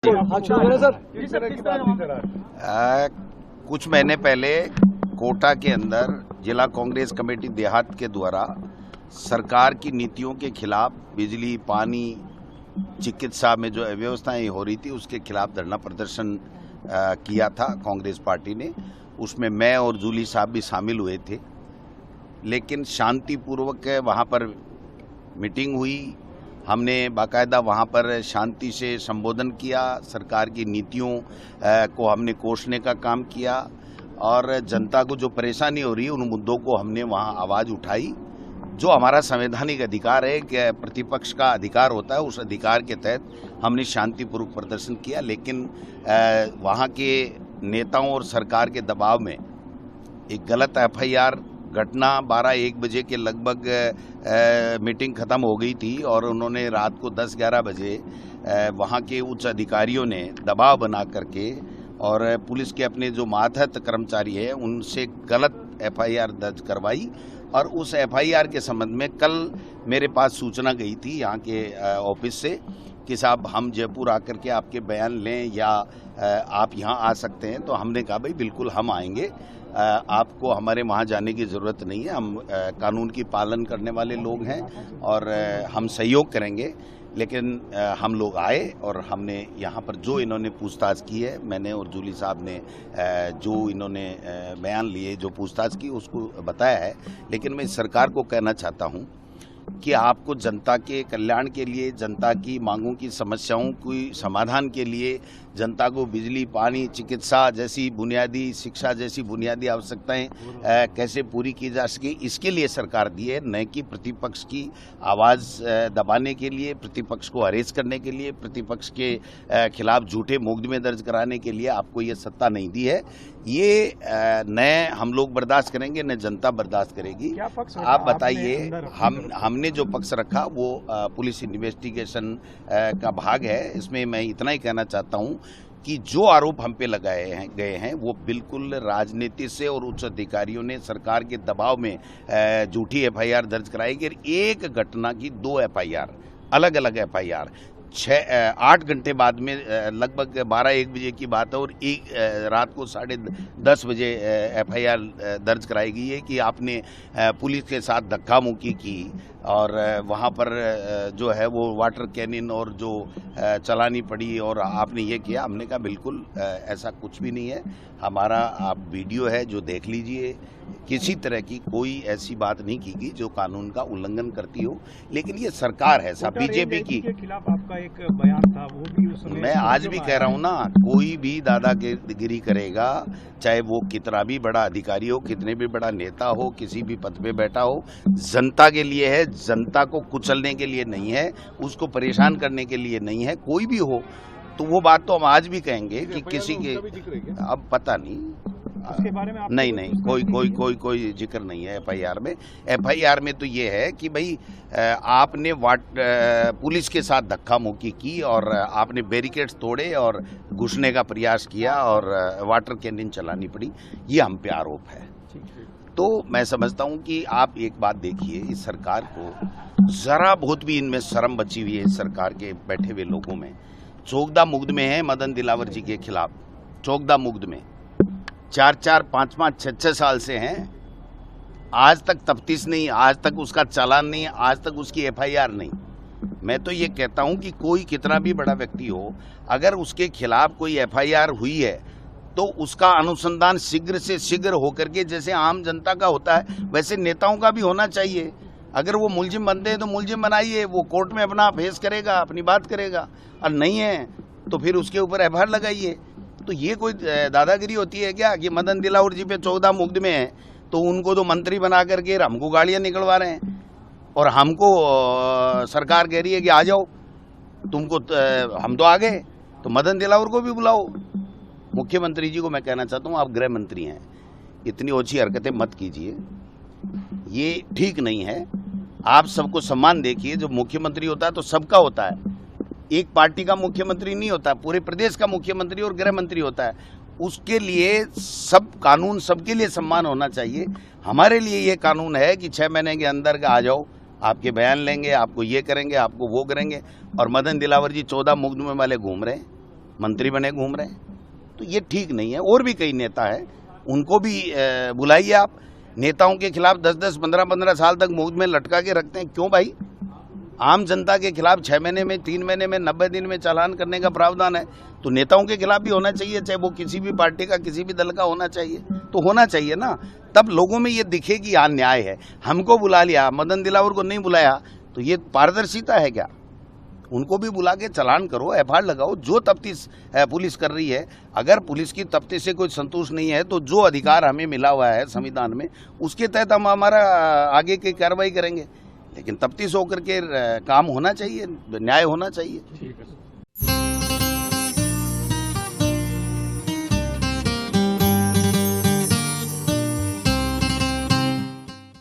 कुछ महीने पहले कोटा के अंदर जिला कांग्रेस कमेटी देहात के द्वारा सरकार की नीतियों के खिलाफ बिजली, पानी, चिकित्सा में जो अव्यवस्थाएं हो रही थी उसके खिलाफ धरना प्रदर्शन किया था कांग्रेस पार्टी ने। उसमें मैं और जूली साहब भी शामिल हुए थे, लेकिन शांतिपूर्वक वहाँ पर मीटिंग हुई। हमने बाकायदा वहाँ पर शांति से संबोधन किया, सरकार की नीतियों को हमने कोसने का काम किया और जनता को जो परेशानी हो रही है उन मुद्दों को हमने वहाँ आवाज़ उठाई। जो हमारा संवैधानिक अधिकार है कि प्रतिपक्ष का अधिकार होता है, उस अधिकार के तहत हमने शांतिपूर्वक प्रदर्शन किया। लेकिन वहाँ के नेताओं और सरकार के दबाव में एक गलत FIR घटना 12-1 बजे के लगभग मीटिंग ख़त्म हो गई थी और उन्होंने रात को 10-11 बजे वहाँ के उच्च अधिकारियों ने दबाव बना करके और पुलिस के अपने जो मातहत कर्मचारी हैं उनसे गलत FIR दर्ज करवाई। और उस FIR के संबंध में कल मेरे पास सूचना गई थी यहाँ के ऑफिस से कि साहब हम जयपुर आकर के आपके बयान लें या आप यहाँ आ सकते हैं। तो हमने कहा भाई बिल्कुल हम आएंगे, आपको हमारे वहाँ जाने की ज़रूरत नहीं है, हम कानून की पालन करने वाले लोग हैं और हम सहयोग करेंगे। लेकिन हम लोग आए और हमने यहाँ पर जो इन्होंने पूछताछ की है, मैंने और जूली साहब ने जो इन्होंने बयान लिए, जो पूछताछ की उसको बताया है। लेकिन मैं सरकार को कहना चाहता हूँ कि आपको जनता के कल्याण के लिए, जनता की मांगों की समस्याओं की समाधान के लिए, जनता को बिजली, पानी, चिकित्सा जैसी बुनियादी, शिक्षा जैसी बुनियादी आवश्यकताएं कैसे पूरी की जा सके, इसके लिए सरकार दी है, न कि प्रतिपक्ष की आवाज़ दबाने के लिए, प्रतिपक्ष को अरेस्ट करने के लिए, प्रतिपक्ष के खिलाफ झूठे मुकदमे दर्ज कराने के लिए आपको ये सत्ता नहीं दी है। ये न हम लोग बर्दाश्त करेंगे न जनता बर्दाश्त करेगी। आप बताइए, हमने जो पक्ष रखा वो पुलिस इन्वेस्टिगेशन का भाग है। इसमें मैं इतना ही कहना चाहता हूँ कि जो आरोप हम पे लगाए गए हैं वो बिल्कुल राजनीति से और उच्च अधिकारियों ने सरकार के दबाव में झूठी FIR दर्ज कराई गई। एक घटना की 2 FIR, अलग अलग FIR 8 घंटे बाद में लगभग 12-1 बजे की बात है और रात को 10:30 बजे FIR दर्ज कराई गई है कि आपने पुलिस के साथ धक्का मुक्की की और वहाँ पर जो है वो वाटर कैनिन और जो चलानी पड़ी और आपने ये किया। हमने कहा बिल्कुल ऐसा कुछ भी नहीं है, हमारा आप वीडियो है जो देख लीजिए, किसी तरह की कोई ऐसी बात नहीं की गई जो कानून का उल्लंघन करती हो। लेकिन ये सरकार है साहब, बीजेपी की के खिलाफ आपका एक बयान था, वो भी उस समय मैं आज भी कह रहा हूँ ना, कोई भी दादागिरी करेगा, चाहे वो कितना भी बड़ा अधिकारी हो, कितने भी बड़ा नेता हो, किसी भी पद पे बैठा हो, जनता के लिए है, जनता को कुचलने के लिए नहीं है, उसको परेशान करने के लिए नहीं है। कोई भी हो तो वो बात तो हम आज भी कहेंगे कि किसी के, अब पता नहीं उसके बारे में नहीं कोई जिक्र नहीं है FIR में। FIR में तो ये है कि भाई आपने पुलिस के साथ धक्का मुक्की की और आपने बैरिकेड्स तोड़े और घुसने का प्रयास किया और वाटर कैनिन चलानी पड़ी, ये हम पे आरोप है। तो मैं समझता हूँ कि आप एक बात देखिए, इस सरकार को जरा बहुत भी इनमें शर्म बची हुई है। इस सरकार के बैठे हुए लोगों में चौकदा मुकदमे हैं मदन दिलावर जी के खिलाफ, चौकदा मुकदमे 4-4, 5-5, 6-6 साल से हैं। आज तक तफ्तीश नहीं, आज तक उसका चालान नहीं, आज तक उसकी FIR नहीं। मैं तो ये कहता हूं कि कोई कितना भी बड़ा व्यक्ति हो, अगर उसके खिलाफ कोई FIR हुई है तो उसका अनुसंधान शीघ्र से शीघ्र होकर के, जैसे आम जनता का होता है वैसे नेताओं का भी होना चाहिए। अगर वो मुलजिम बनते हैं तो मुलजिम बनाइए, वो कोर्ट में अपना फेस करेगा, अपनी बात करेगा, और नहीं है तो फिर उसके ऊपर FIR लगाइए। तो ये कोई दादागिरी होती है क्या कि मदन दिलावर जी पे 14 मुकदमे हैं तो उनको तो मंत्री बना करके हमको गाड़ियां निकलवा रहे हैं और हमको सरकार कह रही है कि आ जाओ, तुमको हम तो आ गए, तो मदन दिलावर को भी बुलाओ। मुख्यमंत्री जी को मैं कहना चाहता हूँ, आप गृह मंत्री हैं, इतनी ओछी हरकतें मत कीजिए, ये ठीक नहीं है। आप सबको सम्मान देखिए, जो मुख्यमंत्री होता है तो सबका होता है, एक पार्टी का मुख्यमंत्री नहीं होता, पूरे प्रदेश का मुख्यमंत्री और गृह मंत्री होता है। उसके लिए सब कानून, सबके लिए सम्मान होना चाहिए। हमारे लिए ये कानून है कि 6 महीने के अंदर आ जाओ, आपके बयान लेंगे, आपको ये करेंगे, आपको वो करेंगे। और मदन दिलावर जी 14 मुकदमे वाले घूम रहे हैं, मंत्री बने घूम रहे हैं, तो ये ठीक नहीं है। और भी कई नेता हैं, उनको भी बुलाइए आप। नेताओं के खिलाफ 10-10, 15-15 साल तक मुफ्त में लटका के रखते हैं, क्यों भाई? आम जनता के खिलाफ 6 महीने में, 3 महीने में, 90 दिन में चालान करने का प्रावधान है, तो नेताओं के खिलाफ भी होना चाहिए, चाहे वो किसी भी पार्टी का, किसी भी दल का होना चाहिए, तो होना चाहिए ना। तब लोगों में ये दिखे कि यहाँ न्याय है। हमको बुला लिया, मदन दिलावर को नहीं बुलाया, तो ये पारदर्शिता है क्या? उनको भी बुला के चालान करो, एफआईआर लगाओ, जो तफ्तीश पुलिस कर रही है। अगर पुलिस की तफ्तीश से कोई संतुष्ट नहीं है, तो जो अधिकार हमें मिला हुआ है संविधान में, उसके तहत हम हमारा आगे की कार्रवाई करेंगे। लेकिन तफ्तीश होकर के काम होना चाहिए, न्याय होना चाहिए। ठीक है।